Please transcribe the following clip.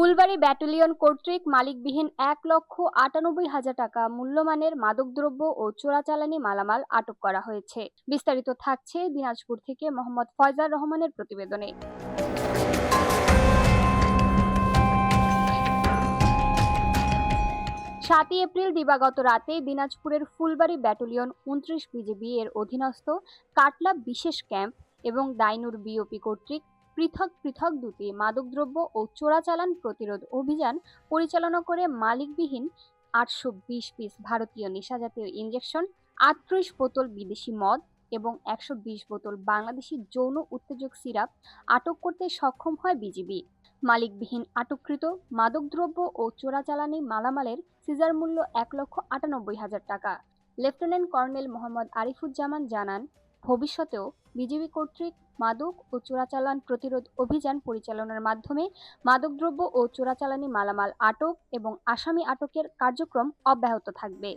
Phulbari battalion কর্তৃক মালিকবিহীন ১,৯৮,০০০ টাকা মূল্যমানের মাদকদ্রব্য ও চোরাচালানি মালামাল আটক করা হয়েছে। বিস্তারিত থাকছে দিনাজপুর থেকে মোহাম্মদ ফয়জার রহমানের প্রতিবেদনে। ৭ এপ্রিল দিবাগত রাতে দিনাজপুরের ফুলবাড়ী ব্যাটালিয়ন ২৯ বিজিবি এর অধীনস্থ কাটলা বিশেষ ক্যাম্প এবং দাইনুর বিওপি কর্তৃক পৃথক পৃথক দুটি মাদকদ্রব্য ও চোরাচালান প্রতিরোধ অভিযান পরিচালনা করে মালিকবিহীন ৮২০ পিস ভারতীয় নেশাজাতীয় ইনজেকশন, ৩৮ বোতল বিদেশি মদ এবং ১২০ বোতল বাংলাদেশি যৌন উত্তেজক সিরাপ আটক করতে সক্ষম হয় বিজিবি। মালিকবিহীন আটককৃত মাদকদ্রব্য ও চোরাচালানি মালামালের সিজার মূল্য ১,৯৮,০০০ টাকা। লেফটেন্যান্ট কর্নেল মোহাম্মদ আরিফুজ্জামান জানান, ভবিষ্যতেও বিজিবি কর্তৃক মাদক ও চোরাচালান প্রতিরোধ অভিযান পরিচালনার মাধ্যমে মাদকদ্রব্য ও চোরাচালানি মালামাল আটক এবং আসামি আটকের কার্যক্রম অব্যাহত থাকবে।